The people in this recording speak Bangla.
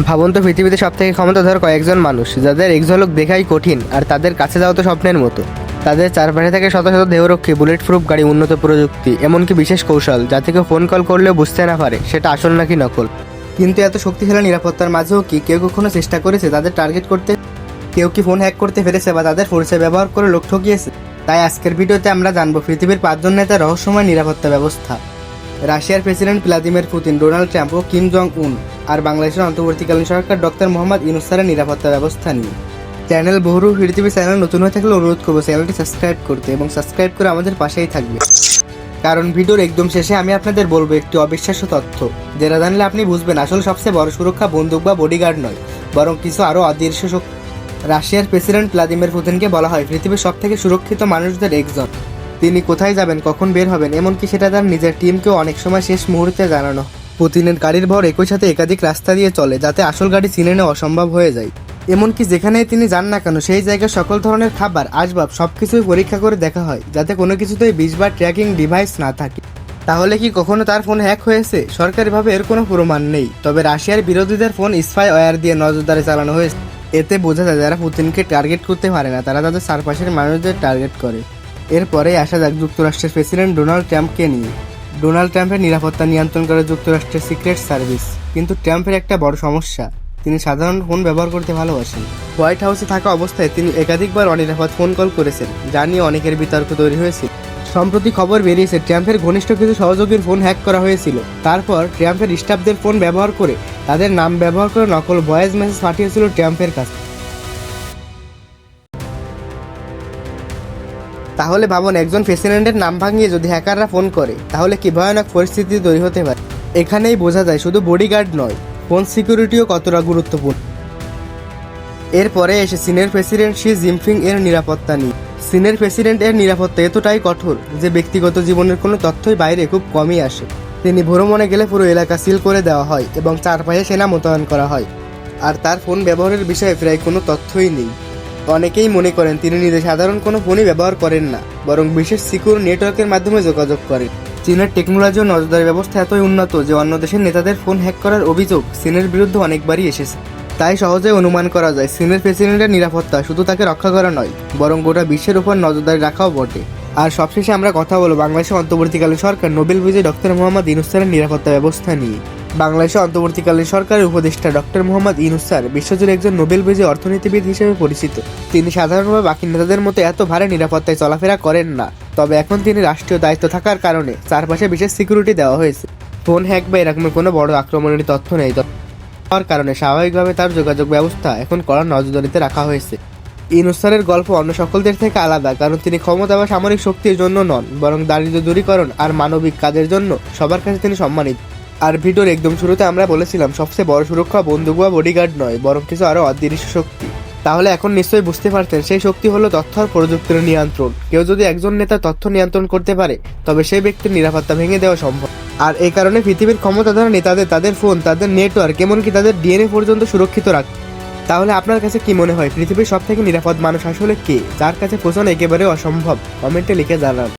ভাবুন তো, পৃথিবীতে সবথেকে ক্ষমতাধর কয়েকজন মানুষ যাদের এক ঝলক দেখাই কঠিন, আর তাদের কাছে যাওয়া তো স্বপ্নের মতো। তাদের চারপাশে থেকে শত শত দেহরক্ষী, বুলেট প্রুফ গাড়ি, উন্নত প্রযুক্তি, এমনকি বিশেষ কৌশল, যা থেকে ফোন কল করলেও বুঝতে না পারে সেটা আসল নাকি নকল। কিন্তু এত শক্তিশালী নিরাপত্তার মাঝেও কি কেউ কখনো চেষ্টা করেছে তাদের টার্গেট করতে? কেউ কি ফোন হ্যাক করতে পেরেছে বা তাদের পরিচয় ব্যবহার করে লোক ঠকিয়েছে? তাই আজকের ভিডিওতে আমরা জানবো পৃথিবীর 5জন নেতার রহস্যময় নিরাপত্তা ব্যবস্থা। রাশিয়ার president Vladimir Putin, Donald Trump ও কিম জং উন, আর বাংলাদেশের অন্তর্বর্তীকালীন সরকার ডক্টর মোহাম্মদ ইউনূস স্যারের নিরাপত্তা ব্যবস্থা নিয়ে। চ্যানেল বহুরূপ পৃথিবী চ্যানেল নতুন হয়ে থাকলে অনুরোধ করবো চ্যানেলটি সাবস্ক্রাইব করতে এবং সাবস্ক্রাইব করে আমাদের পাশেই থাকবে, কারণ ভিডিওর একদম শেষে আমি আপনাদের বলবো একটি অবিশ্বাস্য তথ্য, যেটা জানলে আপনি বুঝবেন আসলে সবচেয়ে বড় সুরক্ষা বন্দুক বা বডিগার্ড নয়, বরং কিছু আরও অদৃশ্য শক্তি। রাশিয়ার প্রেসিডেন্ট ভ্লাদিমির পুতিনকে বলা হয় পৃথিবীর সবথেকে সুরক্ষিত মানুষদের একজন। তিনি কোথায় যাবেন, কখন বের হবেন, এমনকি সেটা তার নিজের টিমকেও অনেক সময় শেষ মুহূর্তে জানানো। পুতিনের গাড়ির ভর একই সাথে একাধিক রাস্তা দিয়ে চলে, যাতে আসল গাড়ি চিনে নেওয়া অসম্ভব হয়ে যায়। এমনকি যেখানে তিনি যান না কেন সেই জায়গায় সকল ধরনের খাবার, আসবাব সবকিছুই পরীক্ষা করে দেখা হয়, যাতে কোনো কিছুতেই বিষ বা ট্র্যাকিং ডিভাইস না থাকে। তাহলে কি কখনো তার ফোন হ্যাক হয়েছে? সরকারিভাবে এর কোনো প্রমাণ নেই, তবে রাশিয়ার বিরোধীদের ফোন স্পাইওয়্যার দিয়ে নজরদারি চালানো হয়েছে। এতে বোঝা যায় যারা পুতিনকে টার্গেট করতে পারে না তারা তাদের চারপাশের মানুষদের টার্গেট করে। এরপরে আসা যাক যুক্তরাষ্ট্রের প্রেসিডেন্ট ডোনাল্ড ট্রাম্পকে নিয়ে। ডোনাল্ড ট্রাম্পের নিরাপত্তা নিয়ন্ত্রণ করে যুক্তরাষ্ট্রের সিক্রেট সার্ভিস, কিন্তু ট্রাম্পের একটা বড় সমস্যা, তিনি সাধারণ ফোন ব্যবহার করতে ভালোবাসেন। হোয়াইট হাউসে থাকা অবস্থায় তিনি একাধিকবার অনিরাপদ ফোন কল করেছেন, যা নিয়ে অনেকের বিতর্ক তৈরি হয়েছে। সম্প্রতি খবর বেরিয়েছে ট্রাম্পের ঘনিষ্ঠ কিছু সহযোগীর ফোন হ্যাক করা হয়েছিল। তারপর ট্রাম্পের স্টাফদের ফোন ব্যবহার করে তাদের নাম ব্যবহার করে নকল ভয়েস মেসেজ পাঠিয়েছিল ট্রাম্পের কাছে। তাহলে ভাবুন, একজন প্রেসিডেন্টের নাম ভাঙিয়ে যদি হ্যাকাররা ফোন করে তাহলে কি ভয়ানক পরিস্থিতি তৈরি হতে পারে। এখানেই বোঝা যায় শুধু বডিগার্ড নয়, ফোন সিকিউরিটিও কতটা গুরুত্বপূর্ণ। এরপরে এসে চীনের প্রেসিডেন্ট শি জিনপিং এর নিরাপত্তা নিয়ে। চীনের প্রেসিডেন্ট এর নিরাপত্তা এতটাই কঠোর যে ব্যক্তিগত জীবনের কোনো তথ্যই বাইরে খুব কমই আসে। তিনি ভ্রমণে গেলে পুরো এলাকা সিল করে দেওয়া হয় এবং চারপাশে সেনা মোতায়েন করা হয়, আর তার ফোন ব্যবহারের বিষয়ে প্রায় কোনো তথ্যই নেই। অনেকেই মনে করেন তিনি নিজে সাধারণ কোনো ফোনই ব্যবহার করেন না, বরং বিশেষ সিকিউর নেটওয়ার্কের মাধ্যমে যোগাযোগ করেন। চীনের টেকনোলজি ও নজরদারি ব্যবস্থা এতই উন্নত যে অন্য দেশের নেতাদের ফোন হ্যাক করার অভিযোগ চীনের বিরুদ্ধে অনেকবারই এসেছে। তাই সহজে অনুমান করা যায় চীনের প্রেসিডেন্টের নিরাপত্তা শুধু তাকে রক্ষা করা নয়, বরং গোটা বিশ্বের উপর নজরদারি রাখাও বটে। আর সবশেষে আমরা কথা বলব বাংলাদেশের অন্তর্বর্তীকালীন সরকার নোবেল বিজয়ী ডক্টর মোহাম্মদ ইউনূস স্যারের নিরাপত্তা ব্যবস্থা নিয়ে। বাংলাদেশের অন্তর্বর্তীকালীন সরকারের উপদেষ্টা ডক্টর মোহাম্মদ ইউনূস স্যার বিশ্বজুড়ে একজন নোবেল বিজয়ী অর্থনীতিবিদ হিসেবে পরিচিত। তিনি সাধারণভাবে বাকি নেতাদের মতো এত ভারী নিরাপত্তায় চলাফেরা করেন না, তবে এখন তিনি রাষ্ট্রীয় দায়িত্ব থাকার কারণে চারপাশে বিশেষ সিকিউরিটি দেওয়া হয়েছে। ফোন হ্যাক বা এরকমের কোনো বড় আক্রমণের তথ্য নেই হওয়ার কারণে স্বাভাবিকভাবে তার যোগাযোগ ব্যবস্থা এখন কড়া নজরদারিতে রাখা হয়েছে। ইউনূস স্যারের গল্প অন্য সকলদের থেকে আলাদা, কারণ তিনি ক্ষমতা বা সামরিক শক্তির জন্য নন, বরং দারিদ্র্য দূরীকরণ আর মানবিক কাজের জন্য সবার কাছে তিনি সম্মানিত। আর ভিডিওর একদম শুরুতে আমরা বলেছিলাম সবচেয়ে বড় সুরক্ষা বন্দুক বা বডিগার্ড নয়, বরং কিছু আরও অদৃশ্য শক্তি। তাহলে এখন নিশ্চয়ই বুঝতে পারছেন সেই শক্তি হলো তথ্য আর প্রযুক্তির নিয়ন্ত্রণ। কেউ যদি একজন নেতা তথ্য নিয়ন্ত্রণ করতে পারে তবে সেই ব্যক্তির নিরাপত্তা ভেঙে দেওয়া সম্ভব। আর এই কারণে পৃথিবীর ক্ষমতাধর নেতাদের তাদের ফোন, তাদের নেটওয়ার্ক, এমনকি তাদের ডিএনএ পর্যন্ত সুরক্ষিত রাখে। তাহলে আপনার কাছে কি মনে হয় পৃথিবীর সবথেকে নিরাপদ মানুষ আসলে কে, যার কাছে পৌঁছানো একেবারে অসম্ভব? কমেন্টে লিখে জানান।